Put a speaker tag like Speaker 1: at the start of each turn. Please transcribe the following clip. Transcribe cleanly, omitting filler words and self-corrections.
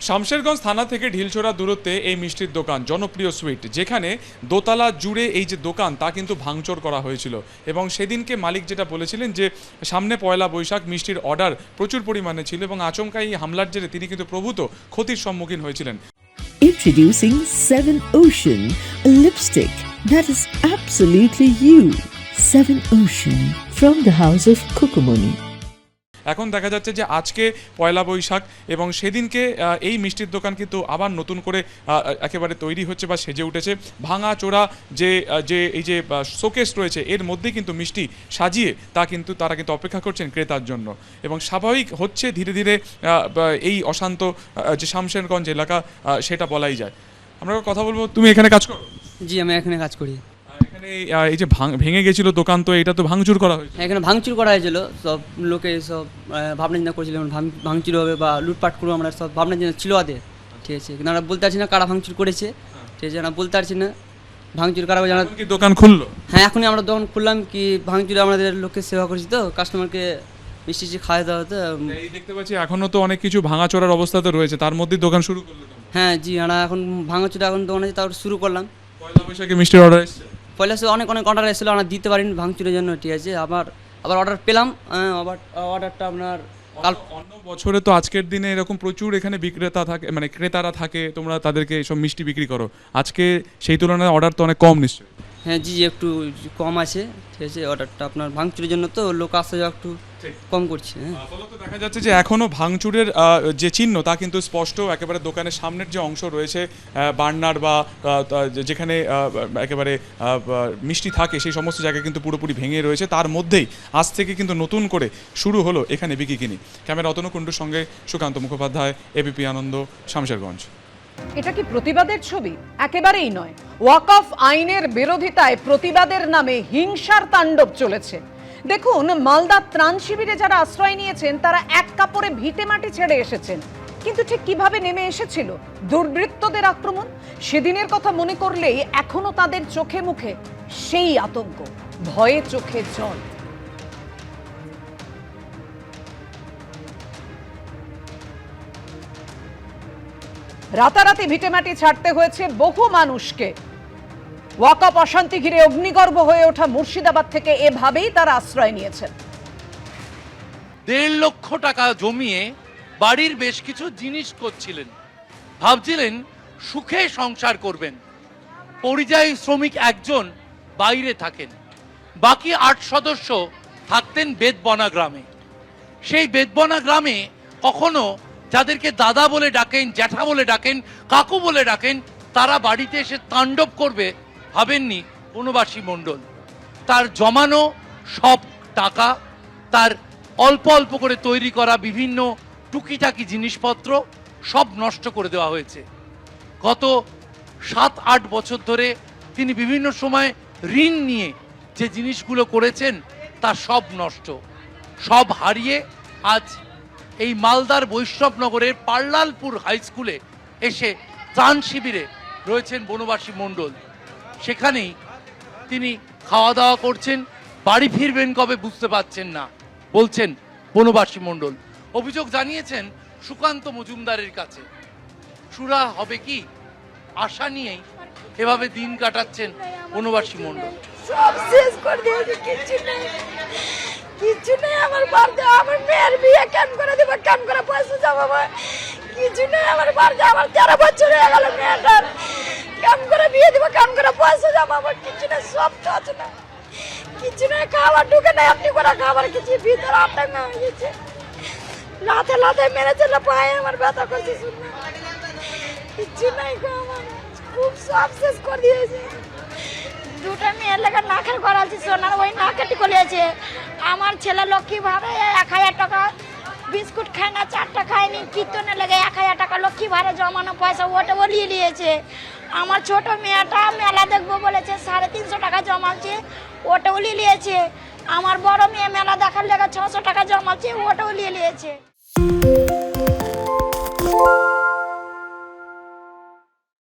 Speaker 1: শামশেরগঞ্জ থানা থেকে ঢিলছোড়া দূরত্বে এই মিষ্টির দোকান জনপ্রিয় সুইট, যেখানে দোতলা জুড়ে এই যে দোকান তা কিন্তু ভাঙচুর করা হয়েছিল। এবং সেদিনকে মালিক যেটা বলেছিলেন যে সামনে পয়লা বৈশাখ, মিষ্টির অর্ডার প্রচুর পরিমাণে ছিল এবং আচমকা এই হামলার জেরে তিনি কিন্তু প্রভূত ক্ষতির সম্মুখীন হয়েছিলেন।
Speaker 2: Introducing Seven Ocean, a lipstick that is absolutely you. Seven Ocean from the house of Kukumoni.
Speaker 1: এখন দেখা যাচ্ছে যে আজকে পয়লা বৈশাখ এবং সেদিনকে এই মিষ্টির দোকান কিন্তু আবার নতুন করে একেবারে তৈরি হচ্ছে বা সেজে উঠেছে। ভাঙা চোরা যে এই যে শোকেস রয়েছে এর মধ্যে কিন্তু মিষ্টি সাজিয়ে তারা কিন্তু অপেক্ষা করছেন ক্রেতার জন্য। এবং স্বাভাবিক হচ্ছে ধীরে ধীরে এই অশান্ত যে শামশেরগঞ্জ এলাকা সেটা বলাই যায়। আমরা কথা বলবো, তুমি এখানে কাজ করো?
Speaker 3: জি, আমি এখানে কাজ করি।
Speaker 1: এখানে এই যে ভেঙে গেছিল দোকান, তো এটা তো ভাঙচুর করা হয়েছে।
Speaker 3: এখানে ভাঙচুর করা হয়েছিল, সব লোকে সব ভাবনা চিন্তা করছিল ভাঙচুর হবে বা লুটপাট করবো, আমরা সব ভাবনা চিন্তা ছিল আদের। ঠিক আছে, কিন্তু আমরা বলতে পারছি না কারা ভাঙচুর করেছে। ঠিক আছে, আমরা বলতে পারছি না ভাঙচুর কারা জানা।
Speaker 1: কি দোকান খুললো?
Speaker 3: হ্যাঁ, এখনই আমরা দোকান খুললাম। কি ভাঙচুরে আমাদের লোককে সেবা করছি, তো কাস্টমারকে মিষ্টি খাওয়া দাওয়া। তো
Speaker 1: এই দেখতে পাচ্ছি এখনো তো অনেক কিছু ভাঙাচোরার অবস্থাতে রয়েছে, তার মধ্যে দোকান শুরু করলো।
Speaker 3: হ্যাঁ জি, আমরা এখন ভাঙচুরে এখন দোকান আছে, তারপর শুরু করলাম।
Speaker 1: পয়লা বৈশাখে মিষ্টির অর্ডার এসেছে?
Speaker 3: পয়লা সে অনেক অর্ডার এসেছিলো, আমরা দিতে পারিনি ভাঙচুরের জন্য। ঠিক আছে, আবার অর্ডার পেলাম। আবার অর্ডারটা আপনার
Speaker 1: অন্য বছরে তো আজকের দিনে এরকম প্রচুর এখানে বিক্রেতা থাকে, মানে ক্রেতারা থাকে, তোমরা তাদেরকে সব মিষ্টি বিক্রি করো। আজকে সেই তুলনায় অর্ডার তো অনেক কম নিশ্চয়ই?
Speaker 3: হ্যাঁ জি, একটু কম আছে। ঠিক আছে, অর্ডারটা আপনার ভাঙচুরের জন্য তো লোক আসা যাওয়া একটু কম করছে।
Speaker 1: ফলত দেখা যাচ্ছে যে এখনো ভাঙচুরের যে চিহ্ন তা কিন্তু স্পষ্ট। একেবারে দোকানের সামনের যে অংশ রয়েছে বার্নার বা যেখানে একেবারে মিষ্টি থাকে সেই সমস্ত জায়গা কিন্তু পুরোপুরি ভেঙে রয়েছে। তার মধ্যেই আজ থেকে কিন্তু নতুন করে শুরু হলো এখানে বিকিকিনি। ক্যামেরা অতনু কুণ্ডুর সঙ্গে সুকান্ত মুখোপাধ্যায়, এবিপি আনন্দ, শামশেরগঞ্জ।
Speaker 4: এটা কি প্রতিবাদের ছবি? একেবারেই নয়। ওয়াকফ আইনের বিরোধিতায় প্রতিবাদের নামে হিংসার তাণ্ডব চলেছে। দেখুন, মালদা ত্রাণ শিবিরে যারা আশ্রয় নিয়েছেন তারা এক কাপড়ে ভিটে মাটি ছেড়ে এসেছেন, কিন্তু ঠিক কিভাবে নেমে এসেছিল দুর্বৃত্তদের আক্রমণ, সেদিনের কথা মনে করলেই এখনো তাদের চোখে মুখে সেই আতঙ্ক, ভয়ে চোখে জল। রাতারাতি ভিটেমাটি ছাড়তে হয়েছে বহু মানুষকে। ওয়াকফ অশান্তি ঘিরে অগ্নিগর্ভ হয়ে ওঠা মুর্শিদাবাদ থেকে এভাবেই তারা আশ্রয় নিয়েছেন।
Speaker 5: 1.5 লক্ষ টাকা জমিয়ে বাড়ির বেশ কিছু জিনিস করছিলেন, ভাবছিলেন সুখে সংসার করবেন। পরিযায়ী শ্রমিক একজন বাইরে থাকেন, বাকি 8 সদস্য থাকতেন বেদবনা গ্রামে। সেই বেদবনা গ্রামে কখনো যাদেরকে দাদা বলে ডাকেন, জ্যাঠা বলে ডাকেন, কাকু বলে ডাকেন, তারা বাড়িতে এসে তাণ্ডব করবে ভাবেননি বনবাসী মণ্ডল। তার জমানো সব টাকা, তার অল্প অল্প করে তৈরি করা বিভিন্ন টুকিটাকি জিনিসপত্র সব নষ্ট করে দেওয়া হয়েছে। গত 7-8 বছর ধরে তিনি বিভিন্ন সময় ঋণ নিয়ে যে জিনিসগুলো করেছেন তা সব নষ্ট, সব হারিয়ে আজ এই মালদার বৈষ্ণবনগরের পার্লালপুর হাই স্কুলে এসে ত্রাণ শিবিরে রয়েছেন বনবাসী মণ্ডল। সেখানেই তিনি খাওয়া দাওয়া করছেন, বাড়ি ফিরবেন কবে বুঝতে পারছেন না বলছেন বনবাসী মণ্ডল। অভিযোগ জানিয়েছেন সুকান্ত মজুমদারের কাছে। সুরা হবে কি আশা নিয়েই এভাবে দিন কাটাচ্ছেন বনবাসী মণ্ডল।
Speaker 6: সব শেষ করে দিয়েছে, কিছু নেই আমার বাড়িতে। আমার মেয়ের বিয়ে কেন করে দেবো, কেন করে পয়সা জমাবো, কিছু নেই আমার বাড়িতে। আমার 13 বছর হয়ে গেল মেয়েটার, কেন করে বিয়ে দেবো, কেন করে পয়সা জমাবো, কিছু নেই, সব তো আছে না, কিছু নেই। খাবার ঢুকে নেই, আপনি করে খাবার কিছু ভিতরে আটক না হয়ে গেছে। লাথে লাথে মেরেছে, পায়ে আমার ব্যথা করছে, শুনে কিছু নেই। আমার খুব সব শেষ করে দিয়েছে। 2টা মেয়ের লেগে নাকের গড়ালছি, সোনার ওই নাকেটি করেছে। আমার ছেলে লক্ষ্মী ভাড়ে 1000 টাকা বিস্কুট খায় না, 4টা খায়নি। কীর্তনে লেগে 1000 টাকা লক্ষ্মী ভাড়ে জমানো পয়সা ওটা বলিয়ে নিয়েছে। আমার ছোট মেয়েটা মেলা দেখবো বলেছে, 350 টাকা জমাচ্ছে, ওটা উলিয়ে নিয়েছে। আমার বড় মেয়ে মেলা দেখার লেগে 600 টাকা জমাচ্ছে, ওটা উলিয়ে নিয়েছে।